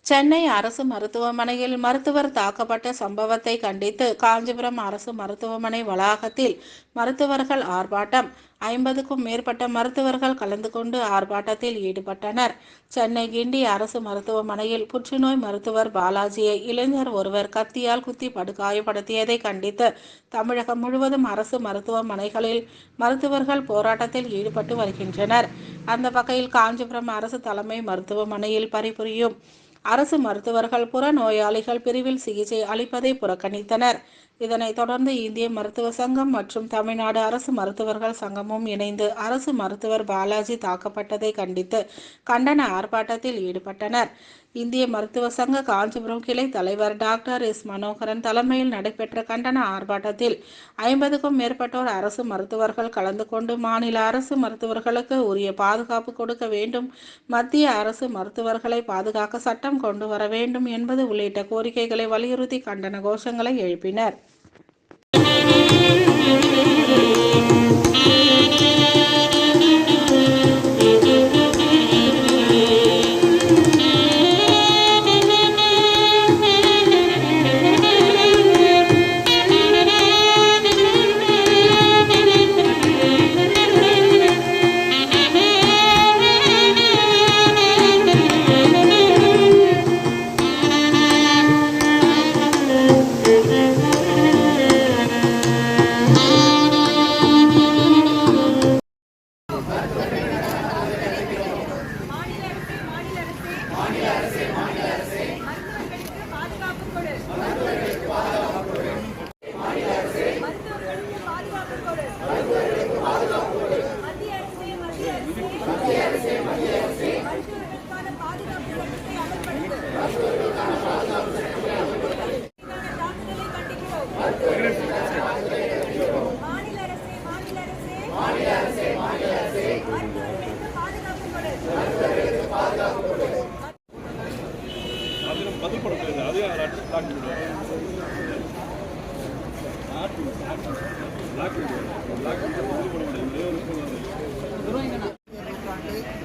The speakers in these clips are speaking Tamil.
சென்னை அரசு மருத்துவமனையில் மருத்துவர் தாக்கப்பட்ட சம்பவத்தை கண்டித்து காஞ்சிபுரம் அரசு மருத்துவமனை வளாகத்தில் மருத்துவர்கள் ஆர்ப்பாட்டம். 50க்கும் மேற்பட்ட மருத்துவர்கள் கலந்து கொண்டு ஆர்ப்பாட்டத்தில் ஈடுபட்டனர். சென்னை கிண்டி அரசு மருத்துவமனையில் புற்றுநோய் மருத்துவர் பாலாஜியை இளைஞர் ஒருவர் கத்தியால் குத்தி படுகாயப்படுத்தியதை கண்டித்து தமிழகம் முழுவதும் அரசு மருத்துவமனைகளில் மருத்துவர்கள் போராட்டத்தில் ஈடுபட்டு வருகின்றனர். அந்த வகையில் காஞ்சிபுரம் அரசு தலைமை மருத்துவமனையில் பணிபுரியும் அரசு மருத்துவர்கள் புறநோயாளிகள் பிரிவில் சிகிச்சை அளிப்பதை புறக்கணித்தனர். இதனைத் தொடர்ந்து இந்திய மருத்துவ சங்கம் மற்றும் தமிழ்நாடு அரசு மருத்துவர்கள் சங்கமும் இணைந்து அரசு மருத்துவர் பாலாஜி தாக்கப்பட்டதை கண்டித்து கண்டன ஆர்ப்பாட்டத்தில் ஈடுபட்டனர். இந்திய மருத்துவ சங்க காஞ்சிபுரம் கிளை தலைவர் டாக்டர் எஸ். மனோகரன் தலைமையில் நடைபெற்ற கண்டன ஆர்ப்பாட்டத்தில் 50க்கும் மேற்பட்டோர் அரசு மருத்துவர்கள் கலந்து கொண்டு மாநில அரசு மருத்துவர்களுக்கு உரிய பாதுகாப்பு கொடுக்க வேண்டும், மத்திய அரசு மருத்துவர்களை பாதுகாக்க சட்டம் கொண்டு வர வேண்டும் என்பது உள்ளிட்ட கோரிக்கைகளை வலியுறுத்தி கண்டன கோஷங்களை எழுப்பினர்.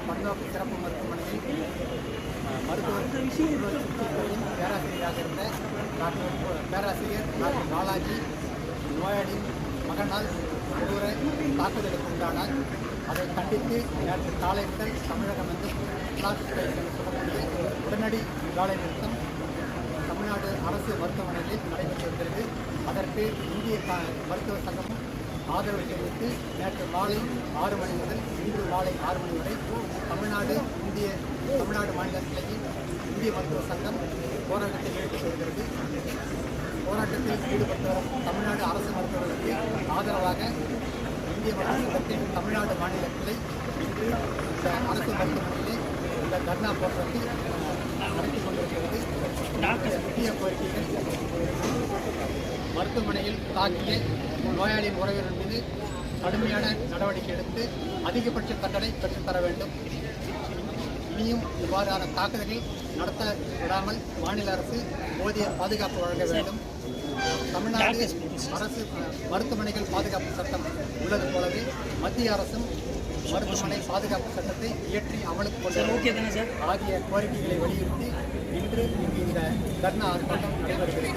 பன்னாட்டு சிறப்பு மருத்துவமனையில் மருத்துவர் பேராசிரியராக இருந்த பேராசிரியர் டாக்டர் பாலாஜி நோயாளியின் மகனால் ஒருவரை தாக்குதலுக்கு உண்டானார். அதை கண்டித்து நேற்று காலை முதல் தமிழகம் வந்து சொல்லக்கூடிய உடனடி வேலை நிறுத்தம் தமிழ்நாடு அரசு மருத்துவமனையில் நடைபெற்று வருகிறது. அதற்கு இந்திய மருத்துவ சங்கமும் ஆதரவு தெரிவித்து நேற்று மாலை 6 மணி முதல் இன்று மாலை 6 மணி வரை தமிழ்நாடு மாநில கிளையில் இந்திய மருத்துவ சங்கம் போராட்டத்தில் ஈடுபட்டு வருகிறது. போராட்டத்தில் ஈடுபட்டு வரும் தமிழ்நாடு அரசு மருத்துவர்களுக்கு ஆதரவாக இந்திய மருத்துவ சங்கத்தின் தமிழ்நாடு மாநில கிளை இன்று இந்த அரசு மருத்துவமனையிலே இந்த தர்ணா போராட்டத்தை நடத்தி கொண்டிருக்கிறது. முக்கிய கோரிக்கைகள் மருத்துவமனையில் தாக்கிய நோயாளியின் உறவினர் மீது கடுமையான நடவடிக்கை எடுத்து அதிகபட்ச தண்டனை பெற்றுத்தர வேண்டும். இனியும் இவ்வாறான தாக்குதல்கள் நடத்த விடாமல் மாநில அரசு போதிய பாதுகாப்பு வழங்க வேண்டும். தமிழ்நாடு அரசு மருத்துவமனைகள் பாதுகாப்பு சட்டம் உள்ளது போலவே மத்திய அரசும் மருத்துவமனை பாதுகாப்பு சட்டத்தை இயற்றி அமலுக்கு கொண்டு ஆகிய கோரிக்கைகளை வலியுறுத்தி இன்று இந்த தர்ணா ஆர்ப்பாட்டம் நடைபெறுகிறது.